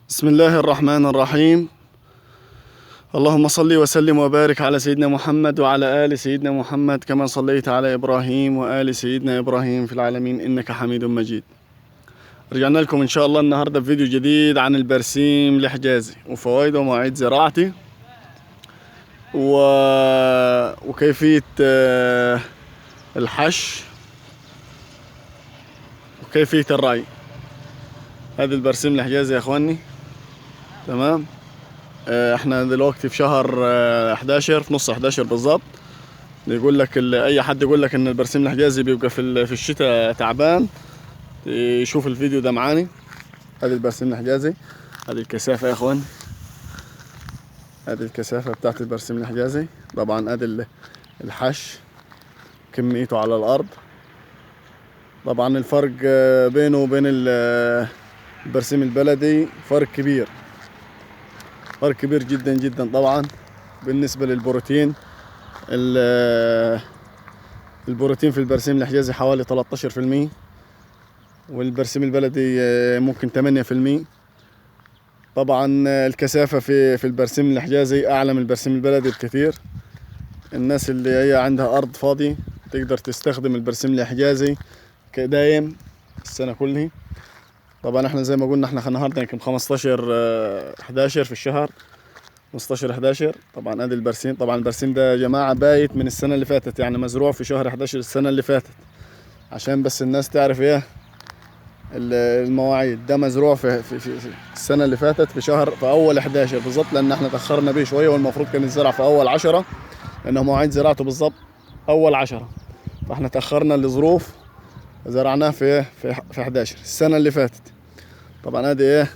بسم الله الرحمن الرحيم. اللهم صل وسلم وبارك على سيدنا محمد وعلى آل سيدنا محمد كما صليت على إبراهيم وآل سيدنا إبراهيم في العالمين إنك حميد مجيد. رجعنا لكم إن شاء الله النهاردة بفيديو جديد عن البرسيم الحجازي وفوائده ومواعيد زراعته وكيفية الحش وكيفية الري. هذا البرسيم الحجازي يا اخواني. تمام. احنا دلوقتي في شهر 11، في نص 11 بالظبط. يقول لك اي حد يقول لك ان البرسيم الحجازي بيبقى في الشتاء تعبان، يشوف الفيديو ده معاني. هذا البرسيم الحجازي، هذه الكثافة يا اخوان، هذه الكثافة بتاعت البرسيم الحجازي. طبعا هذا الحش كميته على الارض. طبعا الفرق بينه وبين البرسيم البلدي فرق كبير، فرق كبير جدا جدا. طبعا بالنسبة للبروتين، البروتين في البرسيم الحجازي حوالي 13%، والبرسيم البلدي ممكن 8%. طبعا الكثافة في البرسيم الحجازي أعلى من البرسيم البلدي بكثير. الناس اللي هي عندها أرض فاضية تقدر تستخدم البرسيم الحجازي كدايم السنة كلها. طبعا احنا زي ما قلنا احنا النهارده يمكن 15/11 في الشهر، 15/11. طبعا ادي البرسيم. طبعا البرسيم ده يا جماعه بايت من السنه اللي فاتت، يعني مزروع في شهر 11 السنه اللي فاتت، عشان بس الناس تعرف ايه المواعيد. ده مزروع في السنه اللي فاتت في اول 11 بالظبط، لان احنا تاخرنا بيه شويه، والمفروض كان يتزرع في اول 10، لانه مواعيد زراعته بالظبط اول 10. فاحنا تاخرنا لظروف، زرعناه في 11 السنه اللي فاتت. طبعا ادي ايه،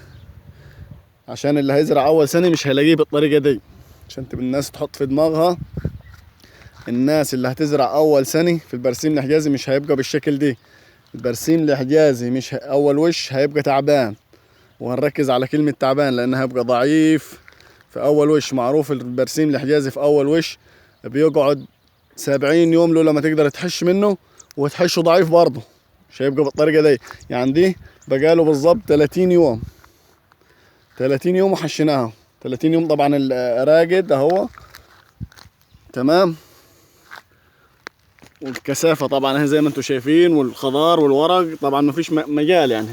عشان اللي هيزرع اول سنه مش هيلاقيه بالطريقه دي، عشان تبقى الناس تحط في دماغها الناس اللي هتزرع اول سنه في البرسيم الحجازي مش هيبقى بالشكل دي. البرسيم الحجازي مش اول وش هيبقى تعبان، وهنركز على كلمه تعبان لانه هيبقى ضعيف في اول وش. معروف البرسيم الحجازي في اول وش بيقعد 70 يوم لولا ما تقدر تحش منه، وتحشه ضعيف برضه، مش هيبقى بالطريقه دي. يعني دي بقاله بالظبط 30 يوم، 30 يوم وحشيناها 30 يوم. طبعا الراقد اهو تمام، والكثافه طبعا زي ما انتم شايفين، والخضار والورق طبعا ما فيش مجال، يعني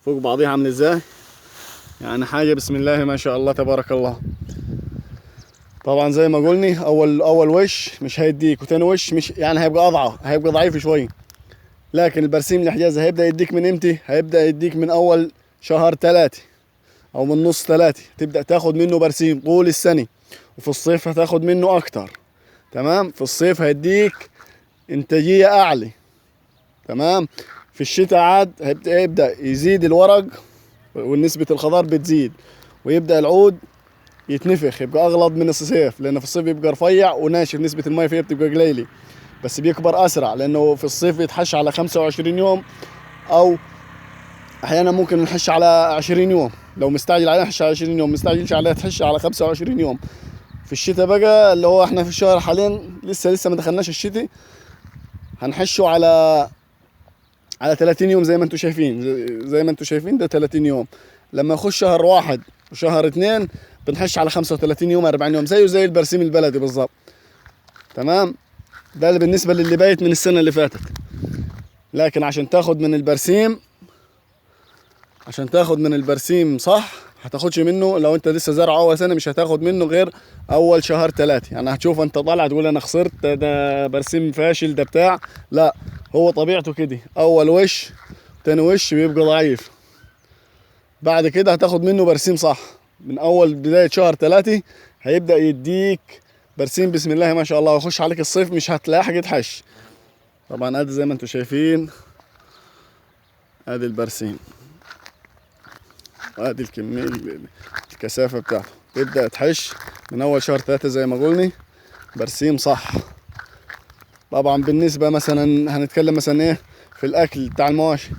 فوق بعضيها عامل ازاي، يعني حاجه بسم الله ما شاء الله تبارك الله. طبعا زي ما قلني اول وش مش هيديك، وتاني وش مش يعني هيبقى اضعف، هيبقى ضعيف شويه. لكن البرسيم الحجازي هيبدا يديك من امتى؟ هيبدا يديك من اول شهر 3 او من نص 3، تبدا تاخد منه برسيم طول السنه، وفي الصيف هتاخد منه اكتر. تمام. في الصيف هيديك انتاجيه اعلى. تمام. في الشتاء عاد هيبدا يزيد الورق، ونسبه الخضار بتزيد، ويبدا العود يتنفخ، يبقى اغلظ من الصيف، لانه في الصيف يبقى رفيع وناشف، نسبه الماء فيه بتبقى قليله، بس بيكبر اسرع، لانه في الصيف يتحش على 25 يوم، او احيانا ممكن نحش على 20 يوم. لو مستعجل عليه نحش على 20 يوم، مستعجلش عليه تحش على 25 يوم. في الشتاء بقى اللي هو احنا في الشهر حاليا لسه ما دخلناش الشتاء، هنحشه على 30 يوم زي ما انتم شايفين، زي ما انتم شايفين ده 30 يوم. لما يخش شهر 1 وشهر 2 بنحش على 35 يوم 40 يوم، زيه زي البرسيم البلدي بالظبط. تمام. ده اللي بالنسبه للي بايت من السنه اللي فاتت. لكن عشان تاخد من البرسيم صح، هتاخدش منه لو انت لسه زرعه اول سنه، مش هتاخد منه غير اول شهر 3. يعني هتشوف انت طالع تقول انا خسرت، ده برسيم فاشل، ده بتاع. لا، هو طبيعته كده، اول وش تاني وش بيبقى ضعيف. بعد كده هتاخد منه برسيم صح، من اول بدايه شهر 3 هيبدا يديك برسيم بسم الله ما شاء الله، ويخش عليك الصيف مش هتلاقي حاجه تحش. طبعا ادي زي ما انتم شايفين، ادي البرسيم، وادي الكميه الكثافه بتاعته. تبدا تحش من اول شهر 3 زي ما قلنا، برسيم صح. طبعا بالنسبه مثلا هنتكلم مثلا ايه في الاكل بتاع المواشي،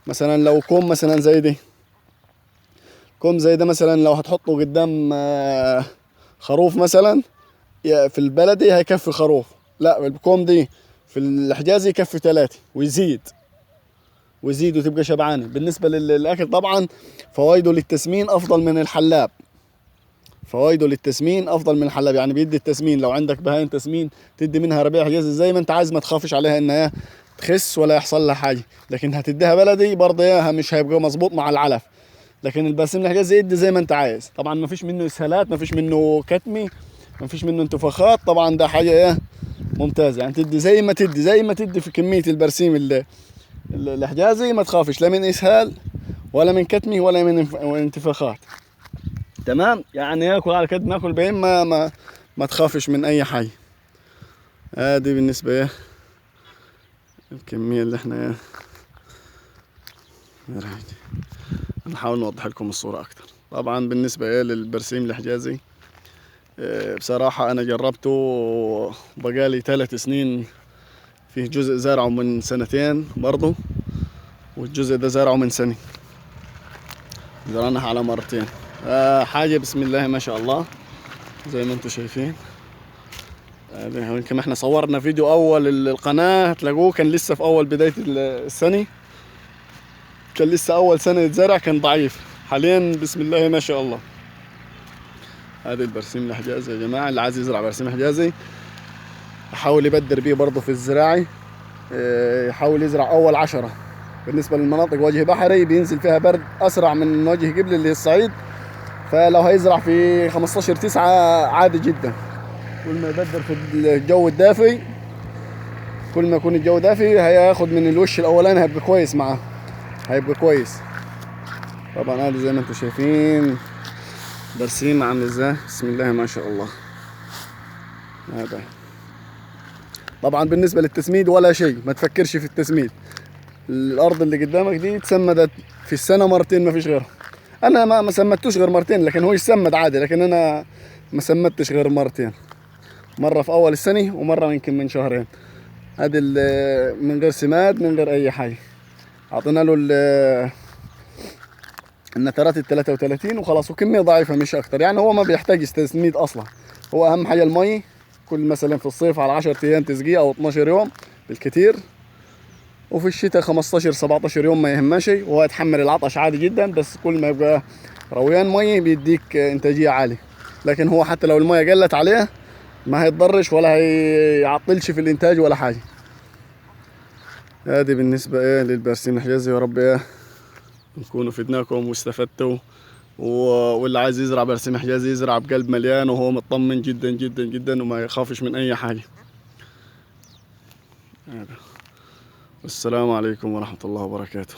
مثلا لو كوم مثلا زي دي، كوم زي ده مثلا لو هتحطه قدام خروف مثلا، في البلدي هيكفي خروف. لا، الكوم دي في الحجازي يكفي 3 ويزيد. ويزيد وتبقى شبعانه. بالنسبه للاكل طبعا فوائده للتسمين افضل من الحلاب، فوائده للتسمين افضل من الحلاب. يعني بيدي التسمين، لو عندك بهايم تسمين تدي منها ربيع حجازي زي ما انت عايز، ما تخافش عليها انها تخس ولا يحصل لها حاجه. لكن هتديها بلدي برضه اياها مش هيبقى مظبوط مع العلف. لكن البرسيم الحجازي يدي زي ما انت عايز. طبعا ما فيش منه اسهالات، ما فيش منه كتمي، ما فيش منه انتفاخات. طبعا ده حاجه ايه ممتازه. يعني تدي زي ما تدي في كميه البرسيم الحجازي، ما تخافش لا من اسهال ولا من كتمي ولا من انتفاخات. تمام. يعني ياكل على قد ما ياكل بهيم، ما تخافش من اي حاجه. ادي بالنسبه ايه الكميه اللي احنا ايه نحاول نوضح لكم الصوره اكتر. طبعا بالنسبه ايه للبرسيم الحجازي، بصراحه انا جربته بقالي 3 سنين. فيه جزء زرعه من 2 برضه، والجزء ده زرعه من سنه. زرعناها على مرتين. حاجه بسم الله ما شاء الله زي ما انتم شايفين. يمكن احنا صورنا فيديو اول القناة هتلاقوه كان لسه في اول بداية السنة، كان لسه اول سنة يتزرع، كان ضعيف. حاليا بسم الله ما شاء الله. هذا البرسيم الحجازي يا جماعة، اللي عايز يزرع برسيم حجازي يحاول يبدر بيه برضه في الزراعي. يحاول يزرع اول 10. بالنسبة للمناطق وجه بحري بينزل فيها برد اسرع من وجه قبلي اللي هي الصعيد، فلو هيزرع في 15/9 عادي جدا. كل ما يبدر في الجو الدافي، كل ما يكون الجو دافي هياخد من الوش الاولاني، هيبقى كويس معاه، هيبقى كويس. طبعا هذا زي ما انتم شايفين برسيم عامل ازاي، بسم الله ما شاء الله. هذا طبعا بالنسبه للتسميد ولا شيء، ما تفكرش في التسميد. الارض اللي قدامك دي تسمدت في السنه مرتين ما فيش غيرها. انا ما سمدتوش غير مرتين، لكن هو يسمد عادي، لكن انا ما سمدتش غير مرتين، مره في اول السنه ومره يمكن من شهرين. هذه من غير سماد من غير اي حاجه. اعطينا له النترات 33 وخلاص، وكميه ضعيفه مش اكتر. يعني هو ما بيحتاج تسميد اصلا. هو اهم حاجه المي، كل مثلا في الصيف على 10 ايام تسقيه او 12 يوم بالكثير، وفي الشتاء 15 17 يوم ما يهمش. وهو يتحمل العطش عادي جدا، بس كل ما يبقى رويان مي بيديك انتاجيه عاليه. لكن هو حتى لو الميه قلت عليه ما هيتضرش ولا هيعطلش في الانتاج ولا حاجه. هذه بالنسبه للبرسيم الحجازي. يا رب نكونوا فدناكم واستفدتوا. واللي عايز يزرع برسيم حجازي يزرع بقلب مليان وهو مطمن جدا جدا جدا، وما يخافش من اي حاجه. والسلام عليكم ورحمه الله وبركاته.